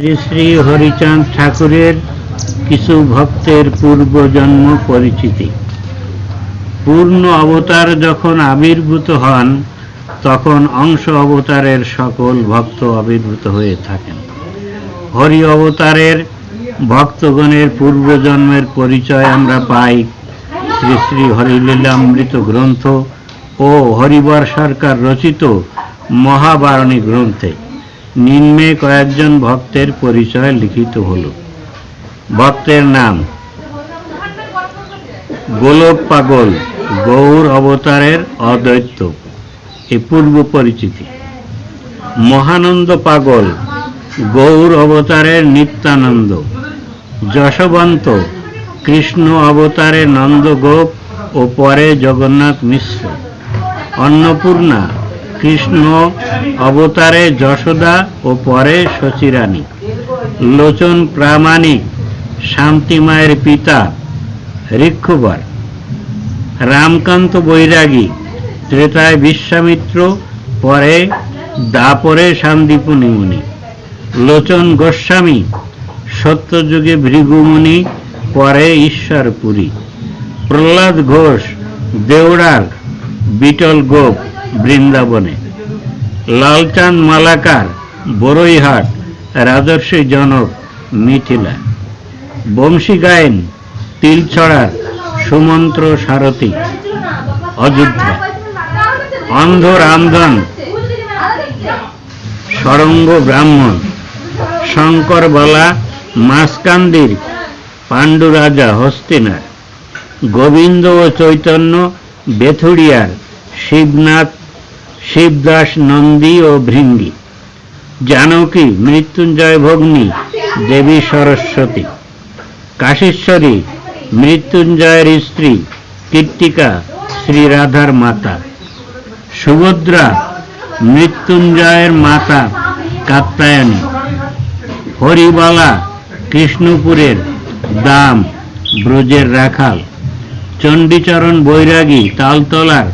শ্রী শ্রী হরিচাঁদ ঠাকুরের কিছু ভক্তের পূর্বজন্ম পরিচিতি। পূর্ণ অবতার যখন আবির্ভূত হন তখন অংশ অবতারের সকল ভক্ত আবির্ভূত হয়ে থাকেন। হরি অবতারের ভক্তগণের পূর্বজন্মের পরিচয় আমরা পাই শ্রী শ্রী হরিলীলামৃত গ্রন্থ ও হরিবর সরকার রচিত মহাবারণী গ্রন্থে। নিম্নে কয়েকজন ভক্তের পরিচয় লিখিত হল। ভক্তের নাম: গোলক পাগল, গৌর অবতারের অদ্বৈত, এ পূর্ব পরিচিতি। মহানন্দ পাগল, গৌর অবতারের নিত্যানন্দ। যশবন্ত, কৃষ্ণ অবতারে নন্দগোপ ও পরে জগন্নাথ মিশ্র। অন্নপূর্ণা, কৃষ্ণ অবতারে যশোদা ও পরে শচীরানী। লোচন প্রামাণিক, শান্তিমায়ের পিতা ঋক্ষুবর। রামকান্ত বৈরাগী, ত্রেতায় বিশ্বামিত্র, পরে দাপরে শান্তিপুনি মুনি। লোচন গোস্বামী, সত্যযুগে ভৃগুমুনি, পরে ঈশ্বরপুরী। প্রহ্লাদ ঘোষ, দেওড়ার বিটল গোপ, বৃন্দাবনে। লালচাঁদ মালাকার, বড়ইহাট, রাজর্ষি জনক, মিথিলা। বংশী গায়েন, তিলছড়ার সুমন্ত্র সারথী, অযোধ্যা। অন্ধ রামধন, সরঙ্গ ব্রাহ্মণ। শঙ্করবালা, মাসকান্দির পাণ্ডু রাজা, হস্তিনার। গোবিন্দ ও চৈতন্য, বেথুড়িয়ার শিবনাথ, শিবদাস নন্দী ও ভৃঙ্গি। জানকী, মৃত্যুঞ্জয় ভগ্নী, দেবী সরস্বতী। কাশীশ্বরী, মৃত্যুঞ্জয়ের স্ত্রী, কীর্তিকা, শ্রী রাধার মাতা। সুভদ্রা, মৃত্যুঞ্জয়ের মাতা, কাত্যায়নী। হরিবালা, কৃষ্ণপুরের দাম, ব্রজের রাখাল। চণ্ডীচরণ বৈরাগী, তালতলার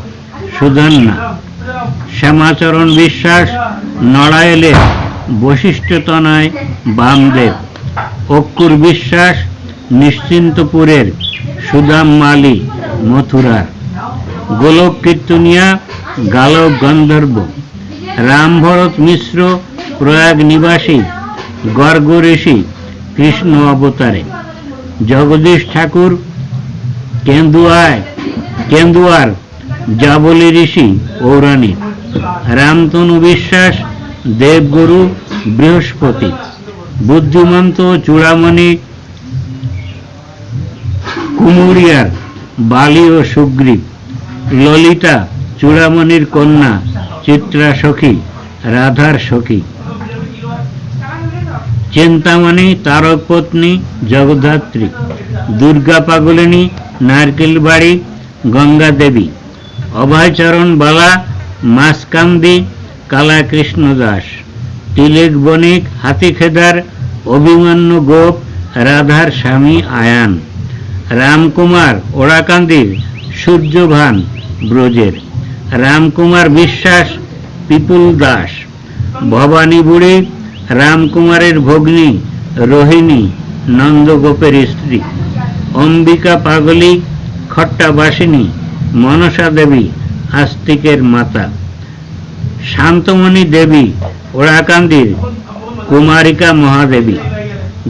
সুধন্যা। শ্যামাচরণ বিশ্বাস, নড়াইলের বশিষ্ঠতনয় বামদেব। অক্কুর বিশ্বাস, নিশ্চিন্তপুরের সুদাম মালি, মথুরার। গোলক কীর্তনিয়া, গালব গন্ধর্ব। রামভরত মিশ্র, প্রয়াগ নিবাসী, গর্গ ঋষি, কৃষ্ণ অবতারে। জগদীশ ঠাকুর, কেন্দুয়ার জাবলি ঋষি, ঔরানী। রামতনু বিশ্বাস, দেবগুরু, বৃহস্পতি। বুদ্ধিমন্ত চূড়ামণি, কুমুরিয়ার বালি ও সুগ্রীব। ললিতা, চূড়ামণির কন্যা, চিত্রা সখী, রাধার সখী। চিন্তামণি, তারক পত্নী, জগদ্ধাত্রী। দুর্গা পাগলিনী, নারকেলবাড়ি, গঙ্গা দেবী। অভয়চরণ বালা, মাসকান্দি, কালা কৃষ্ণ দাস। তিলেক বণিক, হাতিখেদার, অভিমন্যু গোপ, রাধার স্বামী আয়ান। রামকুমার, ওড়াকান্দির সূর্যভান, ব্রজের। রামকুমার বিশ্বাস, পিপুল দাস। ভবানী বুড়ি, রামকুমারের ভগ্নী, রোহিণী, নন্দগোপের স্ত্রী। অম্বিকা পাগলী, খট্টাবাসিনী, মনসা দেবী, আস্তিকের মাতা। শান্তমণি দেবী, ওড়াকান্দির কুমারিকা মহাদেবী।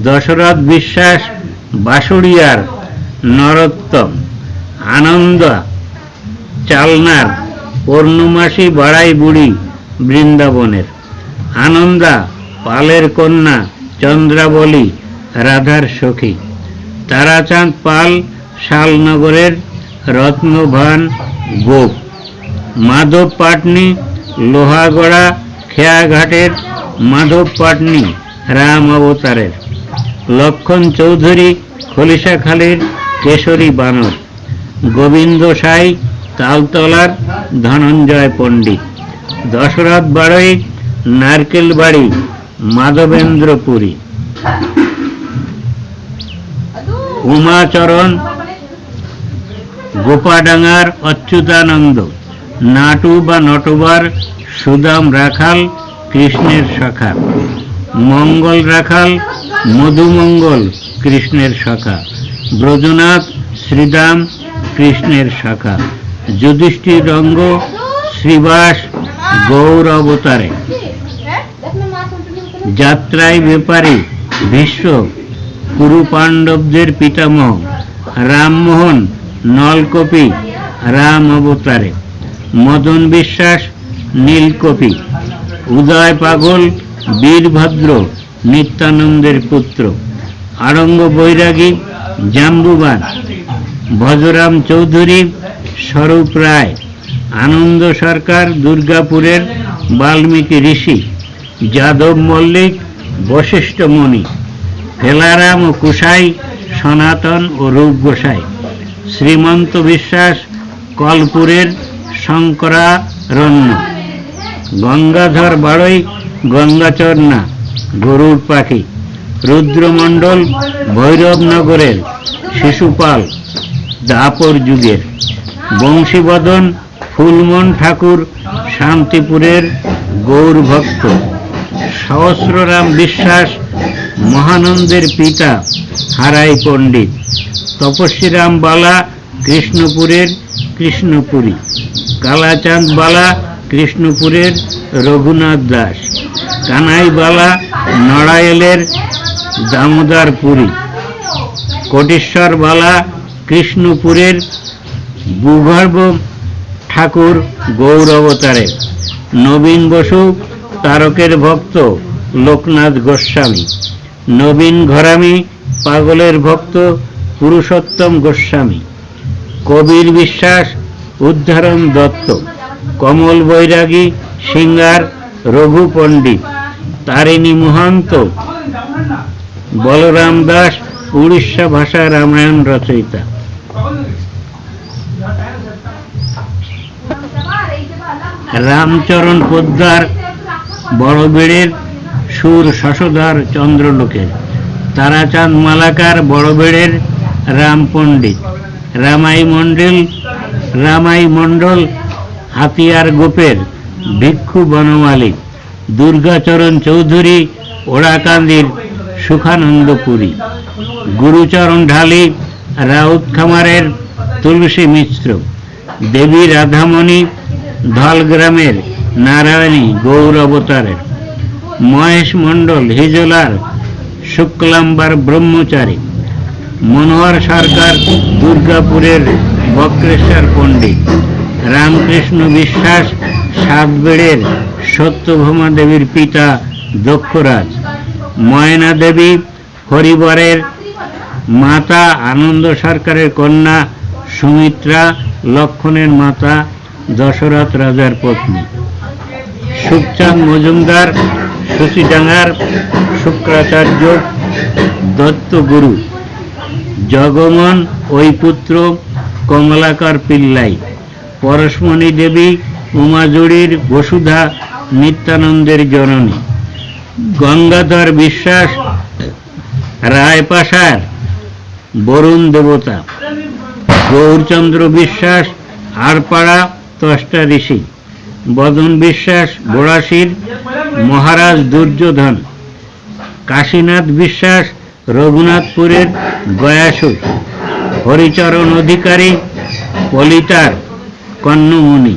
দশরথ বিশ্বাস, বাঁশুড়িয়ার নরোত্তম। আনন্দা, চালনার পূর্ণমাসী বাড়াই বুড়ি, বৃন্দাবনের। আনন্দা, পালের কন্যা, চন্দ্রাবলী, রাধার সখী। তারাচাঁদ পাল, শালনগরের রত্নভান, গোপ। মাধব পাটনি, লোহাগড়া, খেয়াঘাটের মাধব পাটনি, রাম অবতারের। লক্ষণ চৌধুরী, খলিশাখালীর কেশরী বানর। গোবিন্দ সাই, তালতলার ধনঞ্জয় পণ্ডিত। দশরথ বাড়ই, নারকেলবাড়ি, মাধবেন্দ্রপুরী। উমাচরণ, গোপাডাঙ্গার অচ্যুতানন্দ। নাটু বা নটবার, সুদাম রাখাল, কৃষ্ণের সখা। মঙ্গল রাখাল মধুমঙ্গল কৃষ্ণের শাখা, ব্রজনাথ শ্রীদাম কৃষ্ণের শাখা, যুধিষ্ঠির রঙ্গ শ্রীবাস গৌর অবতারে, যাত্রায় ব্যাপারী ভীষ্ম কুরু পাণ্ডবদের পিতামহ, রামমোহন নলকপি রাম অবতারে, মদন বিশ্বাস নীলকপি, উদয় পাগল বীরভদ্র নিত্যানন্দের পুত্র, আরঙ্গ বৈরাগী জাম্বুবান, ভজরাম চৌধুরী স্বরূপ রায়, আনন্দ সরকার দুর্গাপুরের বাল্মীকি ঋষি, যাদব মল্লিক বশিষ্ঠ মুনি, ফেলারাম ও কুসাই সনাতন ও রূপ গোসাই, শ্রীমন্ত বিশ্বাস কলপুরের শঙ্করারণ্য, গঙ্গাধর বাড়ই গঙ্গাচরণা গরুড় পাখি, রুদ্রমণ্ডল ভৈরবনগরের শিশুপাল দাপর যুগের, বংশীবদন ফুলমন ঠাকুর শান্তিপুরের গৌর ভক্ত, সহস্ররাম বিশ্বাস মহানন্দের পিতা হারাই পণ্ডিত, তপস্বীরাম বালা কৃষ্ণপুরের কৃষ্ণপুরী, কালাচাঁদ বালা কৃষ্ণপুরের রঘুনাথ দাস, কানাই বালা নড়াইলের দামোদরপুরী, কোটেশ্বর বালা কৃষ্ণপুরের ভূগর্ভ ঠাকুর গৌর অবতারে, নবীন বসু তারকের ভক্ত লোকনাথ গোস্বামী, নবীন ঘরামি পাগলের ভক্ত পুরুষোত্তম গোস্বামী, কবির বিশ্বাস উদ্ধারণ দত্ত, কমল বৈরাগী সিঙ্গার রঘু পণ্ডিত, তারিণী মহান্ত বলরাম দাস উড়িষ্যা ভাষা রামায়ণ রচয়িতা। রামচরণ পোদ্দার বড়বেড়ের সুর শশধর চন্দ্রলোকের, তারাচাঁদ মালাকার বড়বেড়ের রাম পণ্ডিত, রামাই মণ্ডল হাতিয়ার গোপের ভিক্ষু বনমালী, দুর্গাচরণ চৌধুরী ওড়াকান্দির সুখানন্দপুরী, গুরুচরণ ঢালি রাউত খামারের তুলসী মিশ্র, দেবী রাধামণি ধলগ্রামের নারায়ণী গৌর অবতারের, মহেশ মণ্ডল হিজলার শুক্লাম্বার ব্রহ্মচারী, মনোহর সরকার দুর্গাপুরের বক্রেশ্বর পণ্ডিত, রামকৃষ্ণ বিশ্বাস সাতবেড়ের সত্যভামা দেবীর পিতা দক্ষরাজ, ময়না দেবী হরিবরের মাতা, আনন্দ সরকারের কন্যা সুমিত্রা লক্ষণের মাতা, দশরথ রাজার পত্নী, সুখচাঁদ মজুমদার সুচিডাঙ্গার শুক্রাচার্য দত্তগুরু, জগমন ওই পুত্র কমলাকর পিল্লাই, পরশমণি দেবী উমাজুড়ির বসুধা নিত্যানন্দের জননী, গঙ্গাধর বিশ্বাস রায়পাশার বরুণ দেবতা, গৌরচন্দ্র বিশ্বাস আরপাড়া তষ্টা ঋষি, বদন বিশ্বাস বোড়াশির মহারাজ দুর্যোধন, কাশীনাথ বিশ্বাস রঘুনাথপুরের গয়াসুর, হরিচরণ অধিকারী পলিতার কন্নমণি,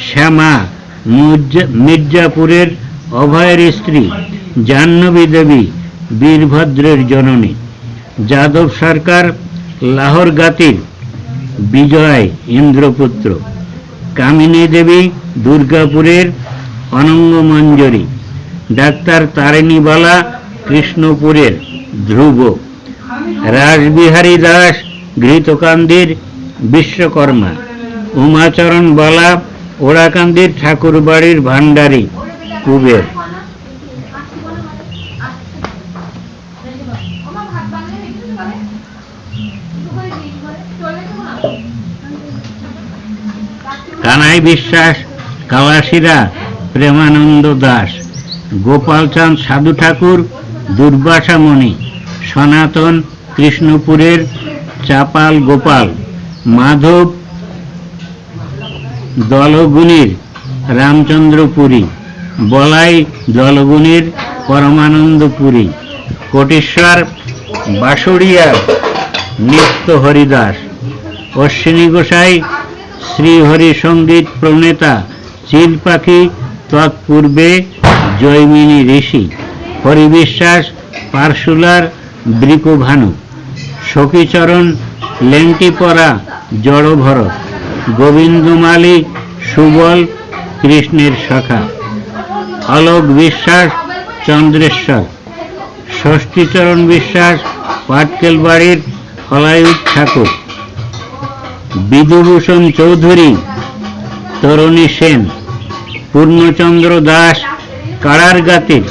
শ্যামা মির্জাপুরের অভয়ের স্ত্রী, জাহ্নবী দেবী বীরভদ্রের জননী, যাদব সরকার লাহোর গাতির বিজয় ইন্দ্রপুত্র, কামিনী দেবী দুর্গাপুরের অনঙ্গ মঞ্জরী, ডাক্তার তারিণীবালা কৃষ্ণপুরের ধ্রুব, রাসবিহারী দাস ঘৃতকান্দির বিশ্বকর্মা, উমাচরণ বালা ওড়াকান্দির ঠাকুরবাড়ির ভান্ডারী কুবের। কানাই বিশ্বাস কালাশিরা প্রেমানন্দ দাস, গোপালচাঁদ সাধু ঠাকুর দুর্বাসামণি, সনাতন কৃষ্ণপুরের চাপাল গোপাল, মাধব দলগুনির রামচন্দ্রপুরী, বলাই দলগুনির পরমানন্দ পুরী। কোটেশ্বর বাঁশুড়িয়ার নিত্য হরিদাস। অশ্বিনী গোসাই শ্রীহরি সঙ্গীত প্রণেতা, চিল পাখি তৎপূর্বে জৈমিনী ঋষি। হরিবিশ্বাস পারশুলার বৃকভানু। সখীচরণ লেংটিপরা জড়ভরত। গোবিন্দমালী সুবল কৃষ্ণের সখা। অলোক বিশ্বাস চন্দ্রেশ্বর। ষষ্ঠীচরণ বিশ্বাস পাটকেল বাড়ির ফলায়ুত ঠাকুর। বিধুভূষণ চৌধুরী তরণী সেন। পূর্ণচন্দ্র দাস কাড়ারগাতির।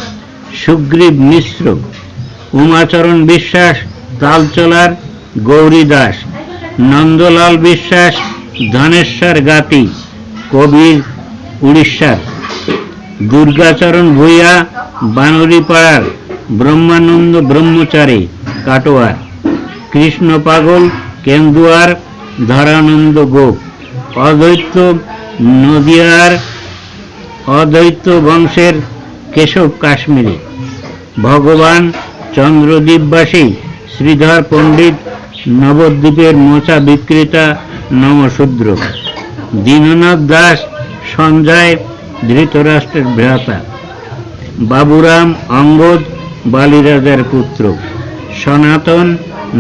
সুগ্রীব মিশ্র। উমাচরণ বিশ্বাস তালচলার গৌরী দাস। নন্দলাল বিশ্বাস ধনেশ্বর গাতি, কবির উড়িষ্যার। দুর্গাচরণ ভূঁইয়া বানরিপাড়ার ব্রহ্মানন্দ ব্রহ্মচারী কাটোয়ার। কৃষ্ণ পাগল কেন্দুয়ার ধরানন্দ গোপ। অদ্বৈত নদিয়ার অদ্বৈত বংশের কেশব কাশ্মীরি। ভগবান চন্দ্রদ্বীপবাসী শ্রীধর পণ্ডিত নবদ্বীপের মোচা বিক্রেতা নমশূদ্র। দীননাথ দাস সঞ্জয় ধৃতরাষ্ট্রের ভ্রাতা। বাবুরাম অঙ্গদ বালিরাজার পুত্র। সনাতন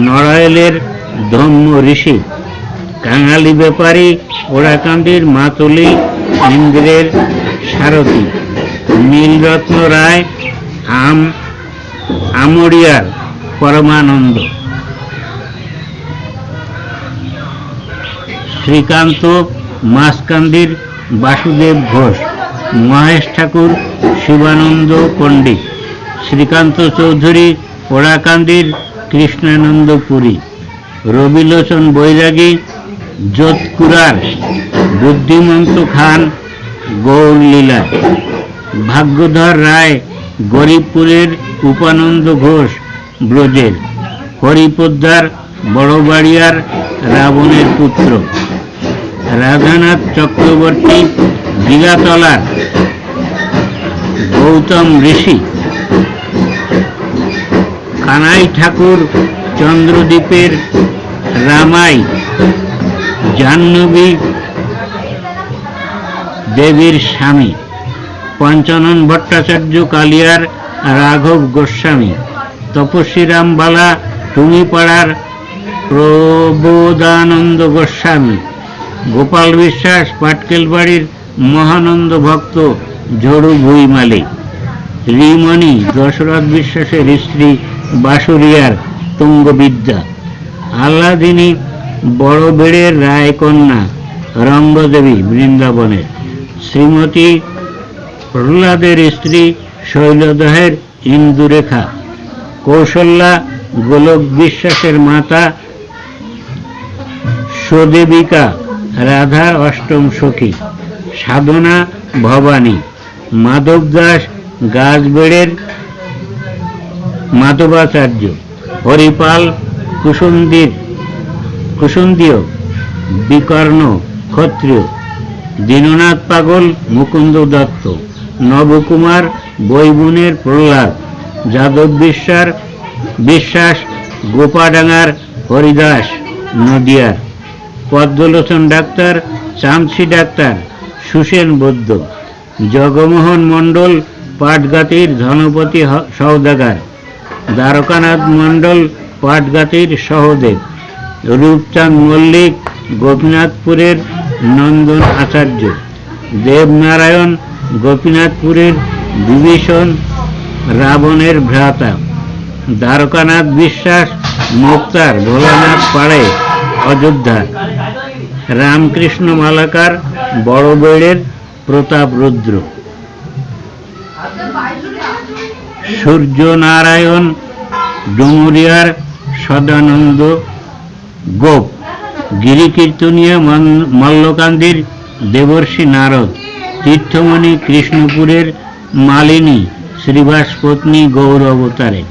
নড়াইলের ধম্ম ঋষি। কাঙালি ব্যাপারী ওড়াকান্দির মাতুলি ইন্দ্রের সারথী। নীলরত্ন রায় আমড়িয়ার পরমানন্দ। শ্রীকান্ত মাসকান্দির বাসুদেব ঘোষ। মহেশ ঠাকুর শিবানন্দ পণ্ডিত। শ্রীকান্ত চৌধুরী ওড়াকান্দির কৃষ্ণানন্দ পুরী। রবিলোচন বৈরাগী যোধপুরার। বুদ্ধিমন্ত খান গৌরলীলা। ভাগ্যধর রায় গরিবপুরের উপানন্দ ঘোষ ব্রজের। হরিপোদ্দার বড়বাড়িয়ার রাবণের পুত্র। রাধানাথ চক্রবর্তী গিলাতলার গৌতম ঋষি। কানাই ঠাকুর চন্দ্রদ্বীপের রামাই। জাহ্নবী দেবীর স্বামী। পঞ্চানন ভট্টাচার্য কালিয়ার রাঘব গোস্বামী। তপস্বী রামবালা টুঙ্গিপাড়ার প্রবোধানন্দ গোস্বামী। গোপাল বিশ্বাস পাটকেল বাড়ির মহানন্দ ভক্ত ঝড়ু ভুইমালি। রিমণি দশরথ বিশ্বাসের স্ত্রী বাঁশুড়িয়ার তুঙ্গবিদ্যা। আল্লাদিনী বড়বেড়ের রায়কন্যা রঙ্গদেবী বৃন্দাবনের। শ্রীমতী প্রহ্লাদের স্ত্রী শৈলদহের ইন্দুরেখা। কৌশল্যা গোলক বিশ্বাসের মাতা সুদেবিকা রাধার অষ্টম সখী। সাধনা ভবানী। মাধব দাস গাছবেড়ের মাধবাচার্য। হরিপাল কুসুন্দীয় বিকর্ণ ক্ষত্রিয়। দীননাথ পাগল মুকুন্দ দত্ত। নবকুমার বৈগুণের প্রহ্লাদ। যাদব বিশ্বাস গোপাডাঙ্গার হরিদাস নদিয়ার। পদ্মলোচন ডাক্তার চামসি ডাক্তার সুসেন বৈদ্য। জগমোহন মণ্ডল পাটগাতির ধনপতি সওদাগার। দ্বারকানাথ মণ্ডল পাটগাতির সহদেব। রূপচাঁদ মল্লিক গোপীনাথপুরের নন্দন আচার্য। দেবনারায়ণ গোপীনাথপুরের বিভীষণ রাবণের ভ্রাতা। দ্বারকানাথ বিশ্বাস মুক্তার ভোলানাথ পাড়ে অযোধ্যার। রামকৃষ্ণ মালাকার বড়বেড়ের প্রতাপ রুদ্র। সূর্যনারায়ণ ডুমুরিয়ার সদানন্দ গোপ। গিরিকীর্তনিয়া মল্লকান্দির দেবর্ষি নারদ। তীর্থমণি কৃষ্ণপুরের মালিনী শ্রীবাস পত্নী গৌর অবতারে।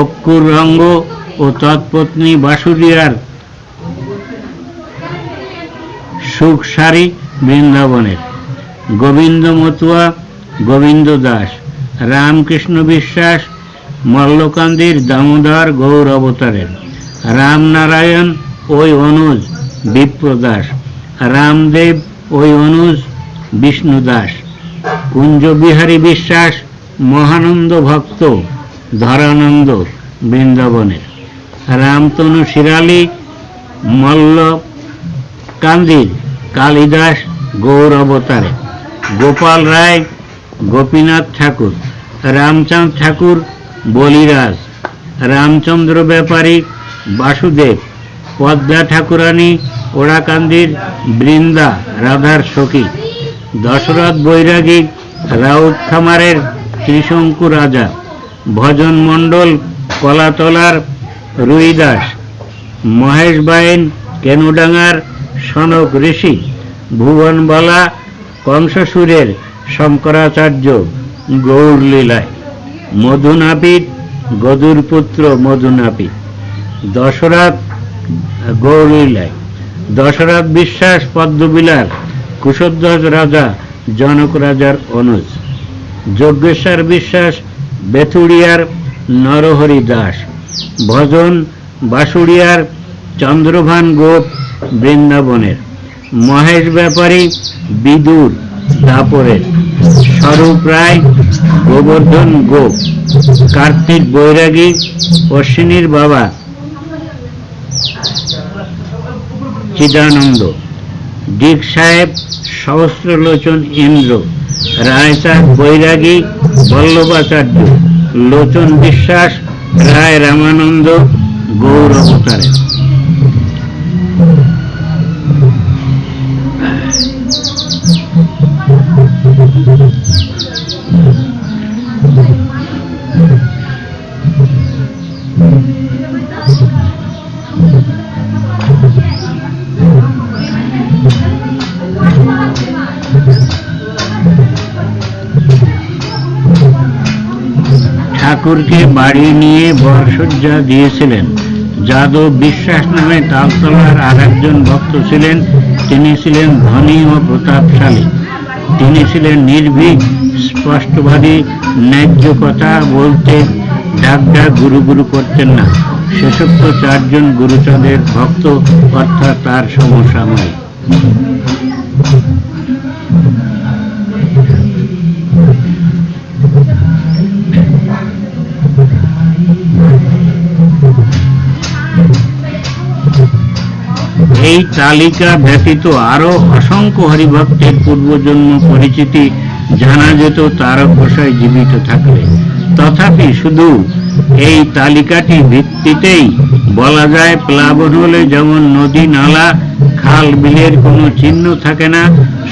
অক্কুর রঙ্গ ও তৎপত্নী বাঁশুড়িয়ার সুখসারি বৃন্দাবনের। গোবিন্দ মতুয়া গোবিন্দ দাস রামকৃষ্ণ বিশ্বাস মল্লকান্দির দামোদর গৌর অবতারের, রামনারায়ণ ওই অনুজ বিপ্রদাস, রামদেব ওই অনুজ বিষ্ণুদাস, কুঞ্জবিহারী বিশ্বাস মহানন্দ ভক্ত ধরানন্দ বৃন্দাবনের, রামতনু শিরালি মল্লকান্দির কালিদাস গৌর অবতারে, গোপাল রায় গোপীনাথ ঠাকুর, রামচাঁদ ঠাকুর বলিরাজ, রামচন্দ্র ব্যাপারী বাসুদেব, পদ্মা ঠাকুরানী ওড়াকান্দির বৃন্দা রাধার সখী, দশরথ বৈরাগী রাউত খামারের ত্রিশঙ্কু রাজা, ভজন মণ্ডল কলাতলার রুইদাস, মহেশ বাইন কেনুডাঙ্গার সনক ঋষি, ভুবনবালা কংসসুরের শঙ্করাচার্য গৌরলীলায়, মধুনাপিত গদুর পুত্র মধুনাপিত, দশরথ গৌরলীলায়, দশরথ বিশ্বাস পদ্মবিলার কুশধ্বজ রাজা জনক রাজার অনুজ, যজ্ঞেশ্বর বিশ্বাস বেথুড়িয়ার নরহরি দাস, ভজন বাসুড়িয়ার চন্দ্রভান গোপ বৃন্দাবনের, মহেশ ব্যাপারী বিদুর দাপরের, স্বরূপ রায় গোবর্ধন গোপ, কার্তিক বৈরাগী অশ্বিনীর বাবা চিদানন্দ, ডিক সাহেব সহস্রলোচন ইন্দ্র, রায়চাঁদ বৈরাগী বল্লভাচার্য, লোচন বিশ্বাস রায় রামানন্দ গৌর অবতারে। ঠাকুরকে বাড়ি নিয়ে বরসজ্জা দিয়েছিলেন। যাদব বিশ্বাস নামে তালতলার আর একজন ভক্ত ছিলেন। তিনি ছিলেন ধনী ও প্রতাপশালী। তিনি ছিলেন নির্ভীক, স্পষ্টবাদী, ন্যায্য কথা বলতে ডাক গুরু গুরু করতেন না। শেষোক্ত চারজন গুরুচাঁদের ভক্ত, অর্থাৎ তার সমসাময়িক। এই তালিকা ব্যতীত আরো অসংখ্য হরিভক্তের পূর্বজন্ম পরিচিতি জানা যেত তারকবসায় জীবিত থাকলে। তথাপি শুধু এই তালিকাটি ভিত্তিতেই বলা যায়, প্লাবন হলে যেমন নদী, নালা, খাল, বিলের কোনো চিহ্ন থাকে না,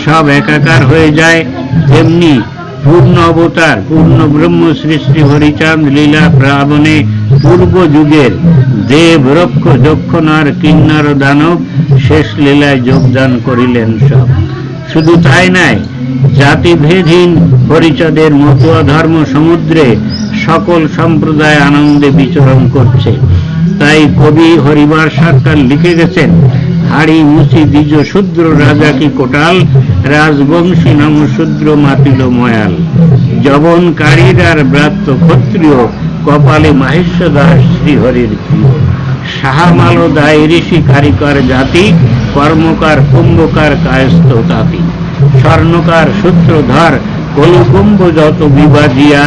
সব একাকার হয়ে যায়, তেমনি পূর্ণ অবতার পূর্ণ ব্রহ্ম শ্রী শ্রী হরিচাঁদ লীলা প্লাবনে পূর্ব যুগের দেব, রক্ষ, যক্ষ, নর, কিন্নর, দানব শেষ লীলায় যোগদান করিলেন সব। শুধু তাই নয়, জাতিভেদহীন হরিচাঁদের মতুয়া ধর্ম সমুদ্রে সকল সম্প্রদায় আনন্দে বিচরণ করছে। তাই কবি হরিবার সরকার লিখে গেছেন, হাড়ি মুচি দ্বিজ শূদ্র রাজা কি কোটাল, রাজবংশী নাম শূদ্র মাতিল ময়াল। যবনকারীর আর ব্রাত্য ক্ষত্রিয়, কপালে মাহেশ্ব দাস শ্রীহরির প্রিয়। সাহামালো দায় ঋষি কারিকর জাতি, কর্মকার কুম্ভকার কায়স্থ তাঁতি। স্বর্ণকার সূত্রধর কলুকুম্ভ যত বিবাজিয়া,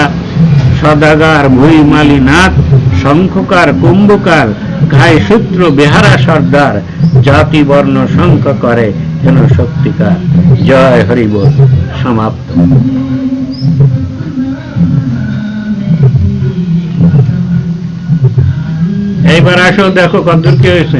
সদাগার ভুইমালি নাথ, শঙ্খকার কুম্ভকার গায়ে সূত্র বেহারা সর্দার। জাতি বর্ণ শঙ্খ করে যেন সত্যিকার। জয় হরিবোল। সমাপ্ত। এইবার আসো, দেখো কতদূর কি হয়েছে।